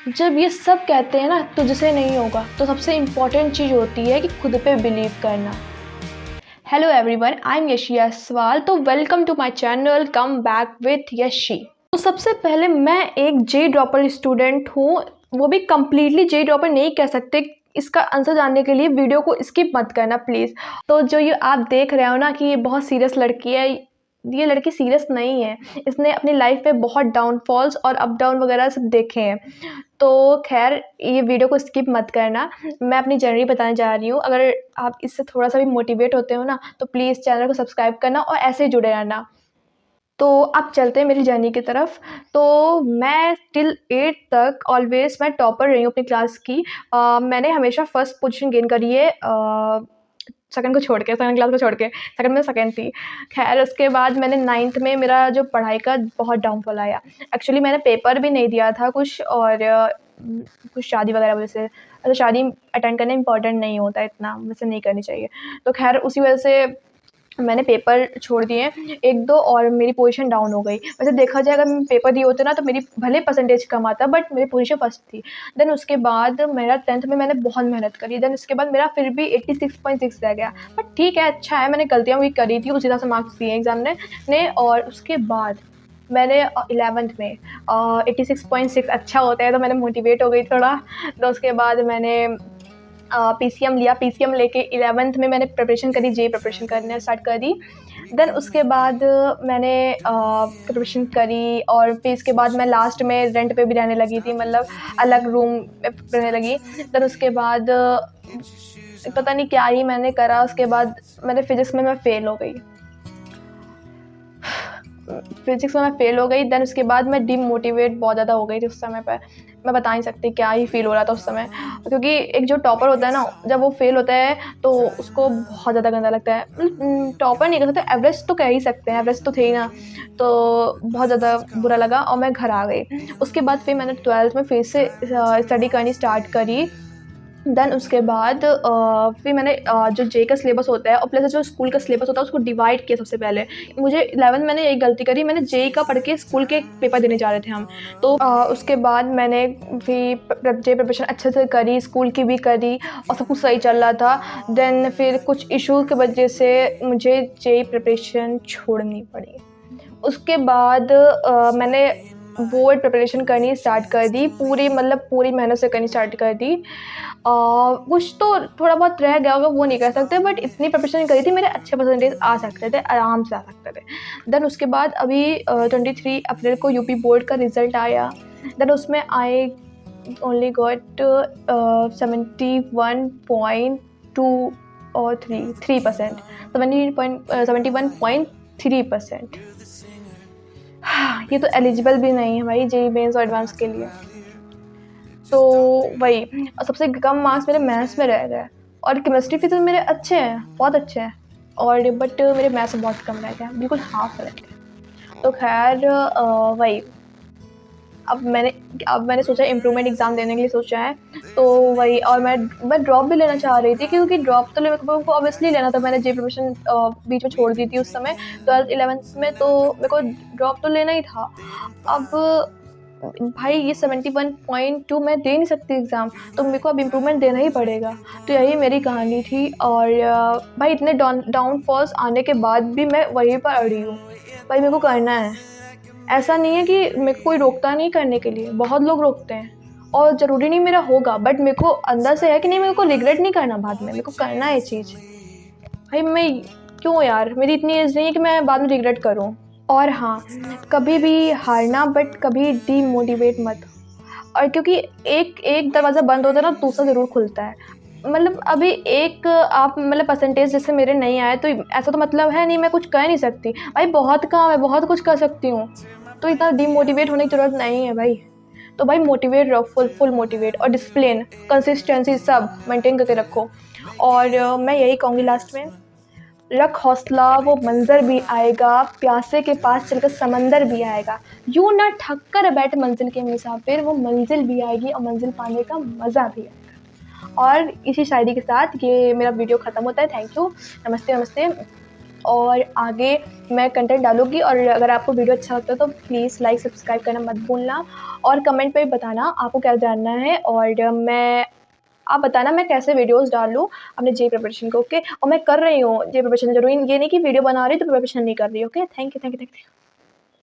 जब ये सब कहते हैं ना तुझसे नहीं होगा, तो सबसे इम्पॉर्टेंट चीज़ होती है कि खुद पे बिलीव करना। Hello everyone, I am Yashi Aswal. तो welcome to my channel come back with Yashi. तो सबसे पहले मैं एक जे ड्रॉपर स्टूडेंट हूँ, वो भी कम्प्लीटली जे ड्रॉपर नहीं कह सकते। इसका आंसर जानने के लिए वीडियो को स्किप मत करना प्लीज़। तो जो ये आप देख रहे हो ना कि ये बहुत सीरियस लड़की है, ये लड़की सीरियस नहीं है। इसने अपनी लाइफ में बहुत डाउनफॉल्स और अप डाउन वगैरह सब देखे हैं। तो खैर ये वीडियो को स्किप मत करना, मैं अपनी जर्नी बताने जा रही हूँ। अगर आप इससे थोड़ा सा भी मोटिवेट होते हो ना, तो प्लीज़ चैनल को सब्सक्राइब करना और ऐसे ही जुड़े रहना। तो अब चलते हैं मेरी जर्नी की तरफ। तो मैं टिल 8 तक ऑलवेज मैं टॉपर रही हूँ अपनी क्लास की। मैंने हमेशा फर्स्ट पोजीशन गेन करी है, सेकंड को छोड़ के, सेकंड क्लास को छोड़ के। सेकंड में सेकंड थी। खैर उसके बाद मैंने 9th में मेरा जो पढ़ाई का बहुत डाउनफॉल आया। एक्चुअली मैंने पेपर भी नहीं दिया था कुछ, और कुछ शादी वगैरह वजह से। अच्छा, शादी अटेंड करना इंपॉर्टेंट नहीं होता इतना, वैसे नहीं करनी चाहिए। तो खैर उसी वजह से मैंने पेपर छोड़ दिए 1-2 और मेरी पोजीशन डाउन हो गई। वैसे देखा जाए अगर मैं पेपर दिए होते ना तो मेरी भले परसेंटेज कम आता, बट मेरी पोजीशन फर्स्ट थी। देन उसके बाद मेरा 10th में मैंने बहुत मेहनत करी। देन उसके बाद मेरा फिर भी 86.6 रह गया, बट ठीक है, अच्छा है। मैंने गलतियाँ भी करी थी, उसी तरह से मार्क्स दिए एग्ज़ाम ने। और उसके बाद मैंने 11th में 86.6 अच्छा होता है, तो मैंने मोटिवेट हो गई थोड़ा। तो उसके बाद मैंने पीसीएम लिया। पीसीएम लेके 11th में मैंने प्रिपरेशन करी, जे प्रिपरेशन करना स्टार्ट कर दी। देन उसके बाद मैंने प्रिपरेशन करी, और फिर इसके बाद मैं लास्ट में रेंट पे भी रहने लगी थी, मतलब अलग रूम में रहने लगी। देन उसके बाद पता नहीं क्या ही मैंने करा। उसके बाद मैंने फिज़िक्स में मैं फ़ेल हो गई। फिज़िक्स में मैं फ़ेल हो गई। देन उसके बाद मैं डिमोटिवेट बहुत ज़्यादा हो गई थी उस समय पे। मैं बता नहीं सकती क्या ही फ़ील हो रहा था उस समय, क्योंकि एक जो टॉपर होता है ना, जब वो फ़ेल होता है तो उसको बहुत ज़्यादा गंदा लगता है। टॉपर नहीं कह सकते, एवरेज तो कह ही सकते हैं, एवरेज तो थे ही ना। तो बहुत ज़्यादा बुरा लगा और मैं घर आ गई। उसके बाद फिर मैंने 12th में फिर से स्टडी करनी स्टार्ट करी। देन उसके बाद फिर मैंने जो जे का सिलेबस होता है और प्लस जो स्कूल का सिलेबस होता है उसको डिवाइड किया सबसे पहले। मुझे 11th मैंने एक गलती करी, मैंने जे का पढ़ के स्कूल के पेपर देने जा रहे थे हम। तो उसके बाद मैंने फिर जे प्रिपरेशन अच्छे से करी, स्कूल की भी करी और सब कुछ सही चल रहा था। देन फिर कुछ इशू की वजह से मुझे जे प्रिपरेशन छोड़नी पड़ी। उसके बाद मैंने बोर्ड प्रिपरेशन करनी स्टार्ट कर दी, पूरी मेहनत से करनी स्टार्ट कर दी। कुछ तो थोड़ा बहुत रह गया होगा, वो नहीं कह सकते, बट इतनी प्रिपरेशन करी थी मेरे अच्छे परसेंटेज आ सकते थे, आराम से आ सकते थे। देन उसके बाद अभी 23 अप्रैल को यूपी बोर्ड का रिज़ल्ट आया। देन उसमें आई ओनली गॉट 71.2 और 3%, 71.3%। ये तो एलिजिबल भी नहीं है भाई जेईई मेंस और एडवांस के लिए। तो वही, सबसे कम मार्क्स मेरे मैथ्स में रह गए, और केमिस्ट्री फिजिक्स मेरे अच्छे हैं, बहुत अच्छे हैं, और बट मेरे मैथ्स में बहुत कम रह गया, बिल्कुल हाफ रह गया। तो खैर वही, अब मैंने सोचा इम्प्रूवमेंट एग्ज़ाम देने के लिए सोचा है। तो वही, और मैं ड्रॉप भी लेना चाह रही थी, क्योंकि ड्रॉप तो मेरे को ऑब्वियसली लेना था। मैंने जे प्रिपरेशन बीच में छोड़ दी थी उस समय 12th 11th में, तो मेरे को ड्रॉप तो लेना ही था। अब भाई ये 71.2 मैं दे नहीं सकती एग्ज़ाम, तो मेरे को अब इम्प्रूवमेंट देना ही पड़ेगा। तो यही मेरी कहानी थी। और भाई इतने डाउनफॉल्स आने के बाद भी मैं वहीं पर अड़ी हूँ। भाई मेरे को करना है, ऐसा नहीं है कि मेरे को कोई रोकता नहीं करने के लिए, बहुत लोग रोकते हैं, और ज़रूरी नहीं मेरा होगा, बट मेरे को अंदर से है कि नहीं, मेरे को रिग्रेट नहीं करना बाद में, मेरे को करना है ये चीज़। भाई मैं क्यों यार, मेरी इतनी एज नहीं है कि मैं बाद में रिग्रेट करूँ। और हाँ, कभी भी हारना, बट कभी डीमोटिवेट मत। और क्योंकि एक दरवाज़ा बंद होता है ना, दूसरा ज़रूर खुलता है। मतलब अभी एक आप मतलब परसेंटेज जैसे मेरे नहीं आए, तो ऐसा तो मतलब है नहीं मैं कुछ कर नहीं सकती। भाई बहुत काम है, बहुत कुछ कर सकती हूँ, तो इतना डीमोटिवेट होने की ज़रूरत नहीं है भाई। तो भाई मोटिवेट रहो, फुल मोटिवेट, और डिसिप्लिन, कंसिस्टेंसी सब मेंटेन करके रखो। और मैं यही कहूँगी लास्ट में, रख हौसला, वो मंज़र भी आएगा, प्यासे के पास चलकर समंदर भी आएगा। यूँ ना थक कर बैठ मंजिल के मुसाफिर, वो मंजिल भी आएगी और मंजिल पाने का मज़ा भी आएगा। और इसी शायरी के साथ ये मेरा वीडियो ख़त्म होता है। थैंक यू, नमस्ते नमस्ते। और आगे मैं कंटेंट डालूँगी। और अगर आपको वीडियो अच्छा लगता है तो प्लीज़ लाइक सब्सक्राइब करना मत भूलना, और कमेंट पे बताना आपको क्या जानना है, और आप बताना मैं कैसे वीडियोस डालूँ अपने जे प्रिपरेशन को। ओके, और मैं कर रही हूँ जे प्रिपरेशन, ज़रूरी ये नहीं कि वीडियो बना रही हूँ तो प्रिपरेशन नहीं कर रही। Okay, thank you.